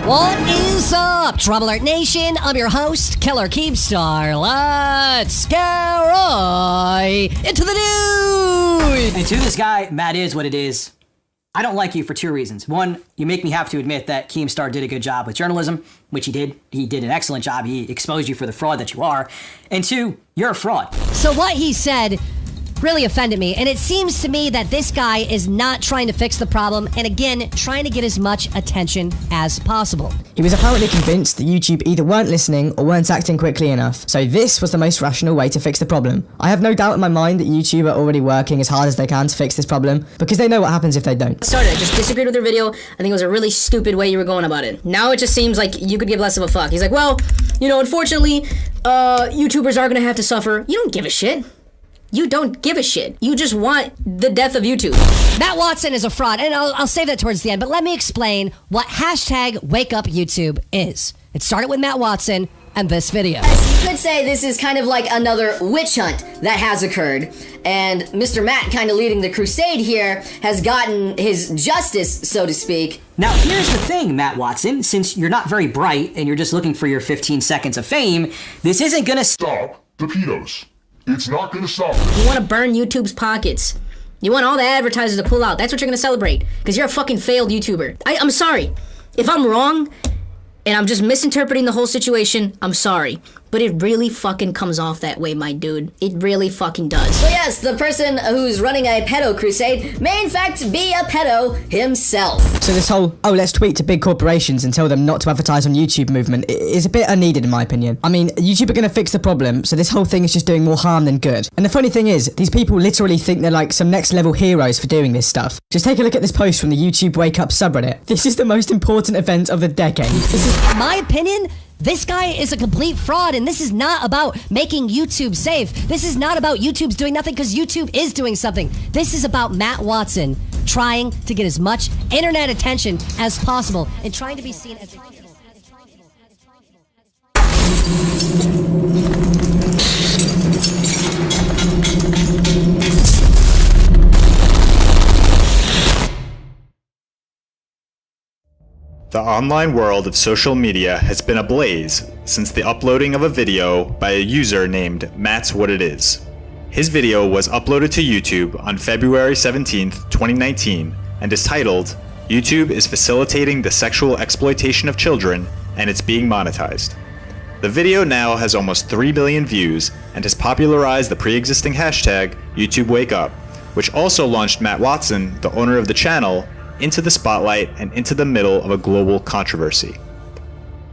What is up, Trouble Alert Nation? I'm your host, Killer Keepstar. Let's get right into the news! And to this guy, Matt is what it is. I don't like you for two reasons. One, you make me have to admit that Keemstar did a good job with journalism, which he did. He did an excellent job. He exposed you for the fraud that you are. And two, you're a fraud. So what he said really offended me, and it seems to me that this guy is not trying to fix the problem, and again, trying to get as much attention as possible. He was apparently convinced that YouTube either weren't listening or weren't acting quickly enough, so this was the most rational way to fix the problem. I have no doubt in my mind that YouTube are already working as hard as they can to fix this problem, because they know what happens if they don't. I just disagreed with your video. I think it was a really stupid way you were going about it. Now it just seems like you could give less of a fuck. He's like, well, you know, unfortunately, YouTubers are gonna have to suffer. You don't give a shit. You don't give a shit. You just want the death of YouTube. Matt Watson is a fraud, and I'll save that towards the end, but let me explain what hashtag #WakeUpYouTube is. It started with Matt Watson and this video. You could say this is kind of like another witch hunt that has occurred, and Mr. Matt, kind of leading the crusade here, has gotten his justice, so to speak. Now, here's the thing, Matt Watson. Since you're not very bright and you're just looking for your 15 seconds of fame, this isn't gonna stop the pedos. It's not gonna stop. You want to burn YouTube's pockets. You want all the advertisers to pull out. That's what you're gonna celebrate, because you're a fucking failed YouTuber. I'm sorry. If I'm wrong, and I'm just misinterpreting the whole situation, I'm sorry. But it really fucking comes off that way, my dude. It really fucking does. So yes, the person who's running a pedo crusade may in fact be a pedo himself. So this whole, oh, let's tweet to big corporations and tell them not to advertise on YouTube movement is a bit unneeded in my opinion. I mean, YouTube are going to fix the problem, so this whole thing is just doing more harm than good. And the funny thing is, these people literally think they're like some next level heroes for doing this stuff. Just take a look at this post from the YouTubeWakeUp subreddit. This is the most important event of the decade. In my opinion, this guy is a complete fraud, and this is not about making YouTube safe. This is not about YouTube's doing nothing because YouTube is doing something. This is about Matt Watson trying to get as much internet attention as possible and trying to be seen as The online world of social media has been ablaze since the uploading of a video by a user named Matt's What It Is. His video was uploaded to YouTube on February 17th, 2019 and is titled, "YouTube is facilitating the sexual exploitation of children and it's being monetized." The video now has almost 3 billion views and has popularized the pre-existing hashtag YouTubeWakeUp, which also launched Matt Watson, the owner of the channel, into the spotlight and into the middle of a global controversy.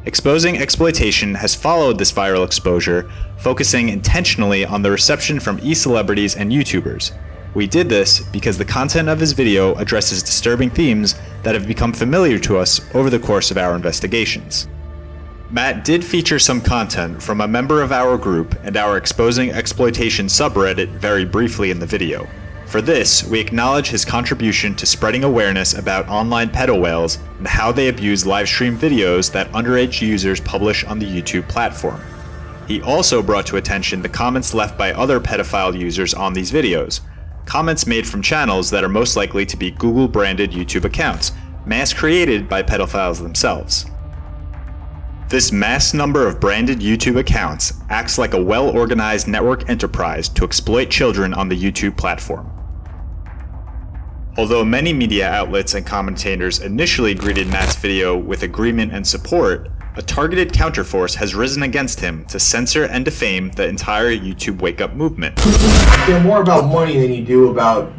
Exposing Exploitation has followed this viral exposure, focusing intentionally on the reception from e-celebrities and YouTubers. We did this because the content of his video addresses disturbing themes that have become familiar to us over the course of our investigations. Matt did feature some content from a member of our group and our Exposing Exploitation subreddit very briefly in the video. For this, we acknowledge his contribution to spreading awareness about online pedo whales and how they abuse livestream videos that underage users publish on the YouTube platform. He also brought to attention the comments left by other pedophile users on these videos, comments made from channels that are most likely to be Google-branded YouTube accounts, mass created by pedophiles themselves. This mass number of branded YouTube accounts acts like a well-organized network enterprise to exploit children on the YouTube platform. Although many media outlets and commentators initially greeted Matt's video with agreement and support, a targeted counterforce has risen against him to censor and defame the entire YouTube WakeUp movement. You care more about money than you do about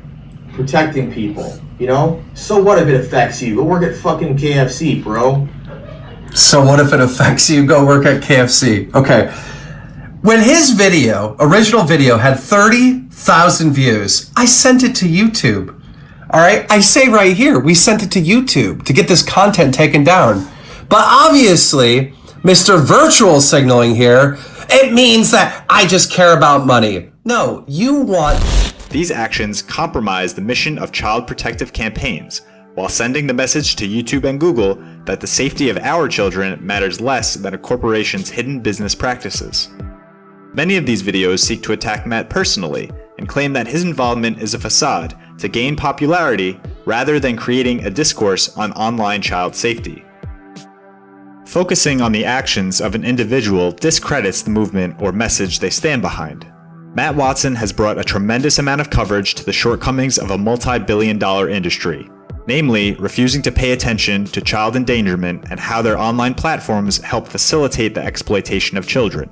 protecting people, you know? So what if it affects you? Go work at fucking KFC, bro. So what if it affects you? Go work at KFC. Okay. When his video, original video, had 30,000 views, I sent it to YouTube. All right, I say right here, we sent it to YouTube to get this content taken down. But obviously, Mr. Virtual signaling here, it means that I just care about money. No, you want... These actions compromise the mission of child protective campaigns, while sending the message to YouTube and Google that the safety of our children matters less than a corporation's hidden business practices. Many of these videos seek to attack Matt personally and claim that his involvement is a facade to gain popularity rather than creating a discourse on online child safety. Focusing on the actions of an individual discredits the movement or message they stand behind. Matt Watson has brought a tremendous amount of coverage to the shortcomings of a multi-billion-dollar industry, namely refusing to pay attention to child endangerment and how their online platforms help facilitate the exploitation of children.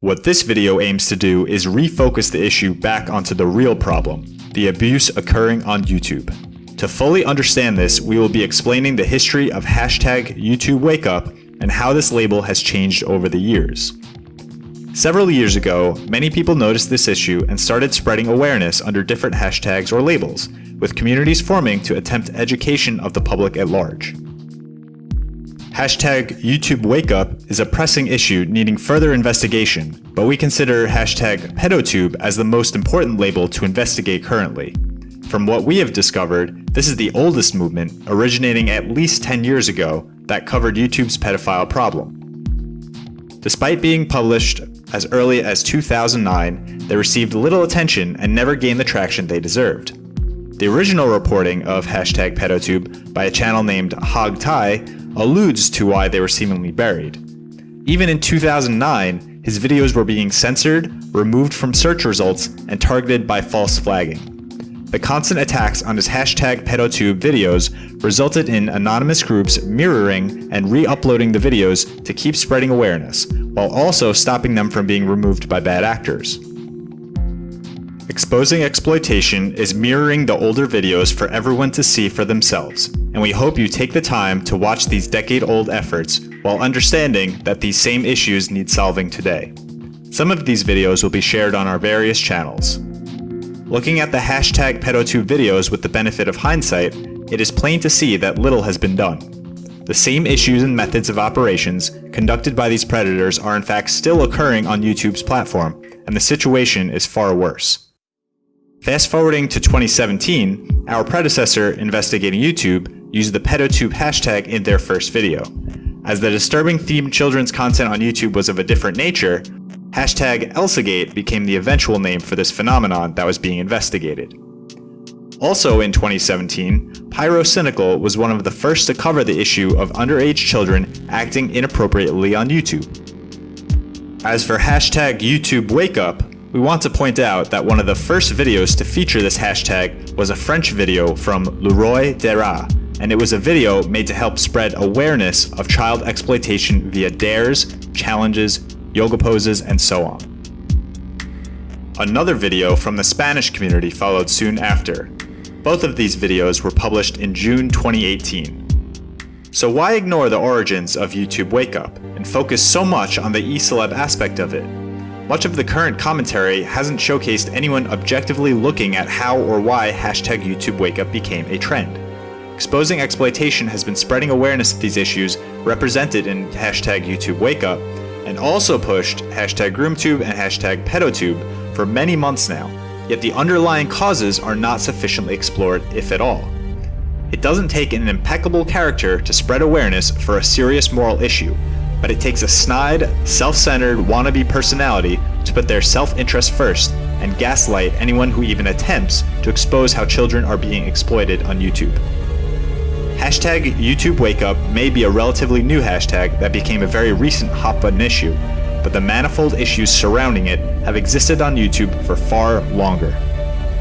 What this video aims to do is refocus the issue back onto the real problem, the abuse occurring on YouTube. To fully understand this, we will be explaining the history of #YouTubeWakeUp and how this label has changed over the years. Several years ago, many people noticed this issue and started spreading awareness under different hashtags or labels, with communities forming to attempt education of the public at large. #YouTubeWakeUp is a pressing issue needing further investigation, but we consider #PedoTube as the most important label to investigate currently. From what we have discovered, this is the oldest movement, originating at least 10 years ago, that covered YouTube's pedophile problem. Despite being published as early as 2009, they received little attention and never gained the traction they deserved. The original reporting of #PedoTube by a channel named Hogtie alludes to why they were seemingly buried. Even in 2009, his videos were being censored, removed from search results, and targeted by false flagging. The constant attacks on his #PedoTube videos resulted in anonymous groups mirroring and re-uploading the videos to keep spreading awareness, while also stopping them from being removed by bad actors. Exposing exploitation is mirroring the older videos for everyone to see for themselves, and we hope you take the time to watch these decade-old efforts while understanding that these same issues need solving today. Some of these videos will be shared on our various channels. Looking at the #PedoTube videos with the benefit of hindsight, it is plain to see that little has been done. The same issues and methods of operations conducted by these predators are in fact still occurring on YouTube's platform, and the situation is far worse. Fast forwarding to 2017, our predecessor investigating YouTube used the PedoTube hashtag in their first video. As the disturbing themed children's content on YouTube was of a different nature, #Elsagate became the eventual name for this phenomenon that was being investigated. Also in 2017, Pyrocynical was one of the first to cover the issue of underage children acting inappropriately on YouTube. As for #YouTubeWakeUp, we want to point out that one of the first videos to feature this hashtag was a French video from Leroy Dera, and it was a video made to help spread awareness of child exploitation via dares, challenges, yoga poses, and so on. Another video from the Spanish community followed soon after. Both of these videos were published in June 2018. So why ignore the origins of YouTubeWakeUp and focus so much on the e-celeb aspect of it? Much of the current commentary hasn't showcased anyone objectively looking at how or why #YouTubeWakeUp became a trend. Exposing exploitation has been spreading awareness of these issues represented in #YouTubeWakeUp, and also pushed #GroomTube and #PedoTube for many months now, yet the underlying causes are not sufficiently explored, if at all. It doesn't take an impeccable character to spread awareness for a serious moral issue, but it takes a snide, self-centered wannabe personality to put their self-interest first and gaslight anyone who even attempts to expose how children are being exploited on YouTube. #YouTubeWakeUp may be a relatively new hashtag that became a very recent hot button issue, but the manifold issues surrounding it have existed on YouTube for far longer.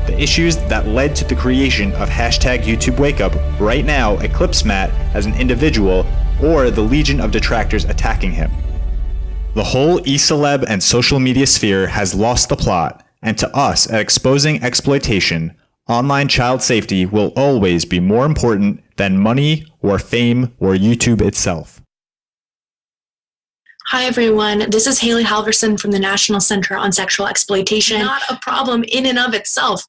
The issues that led to the creation of #YouTubeWakeUp right now eclipse Matt as an individual or the legion of detractors attacking him. The whole e-celeb and social media sphere has lost the plot, and to us at Exposing Exploitation, online child safety will always be more important than money or fame or YouTube itself. Hi everyone, this is Haley Halverson from the National Center on Sexual Exploitation. Not a problem in and of itself.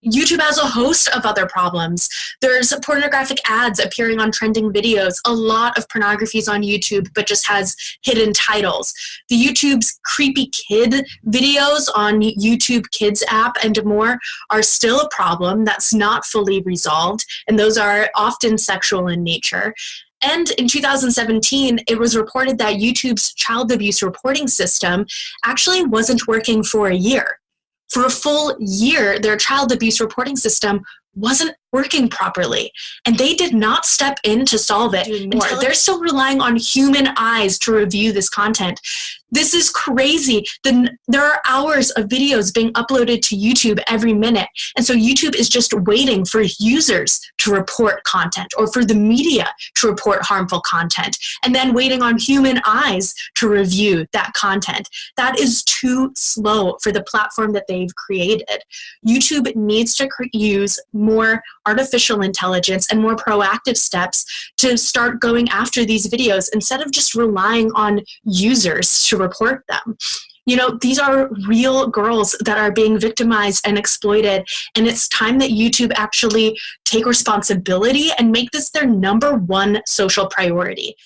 YouTube has a host of other problems. There's pornographic ads appearing on trending videos. A lot of pornography is on YouTube, but just has hidden titles. The YouTube's creepy kid videos on YouTube Kids app and more are still a problem that's not fully resolved, and those are often sexual in nature. And in 2017, it was reported that YouTube's child abuse reporting system actually wasn't working for a year. For a full year, their child abuse reporting system wasn't working properly, and they did not step in to solve it. They're still relying on human eyes to review this content. This is crazy. There are hours of videos being uploaded to YouTube every minute, and so YouTube is just waiting for users to report content or for the media to report harmful content, and then waiting on human eyes to review that content. That is too slow for the platform that they've created. YouTube needs to use more artificial intelligence and more proactive steps to start going after these videos instead of just relying on users to report them. You know, these are real girls that are being victimized and exploited, and it's time that YouTube actually take responsibility and make this their #1 social priority.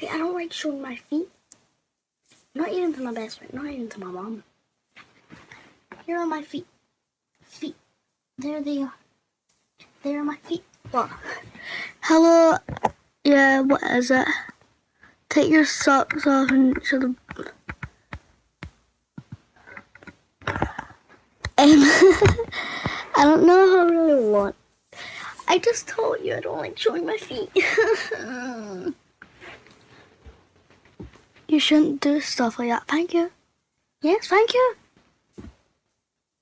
Okay, I don't like showing my feet. Not even to my best friend, not even to my mom. Here are my feet. Feet. There they are. There are my feet. What? Hello. Yeah, what is it? Take your socks off and show them. I don't know how I really want. I just told you I don't like showing my feet. You shouldn't do stuff like that. Thank you. Yes, thank you.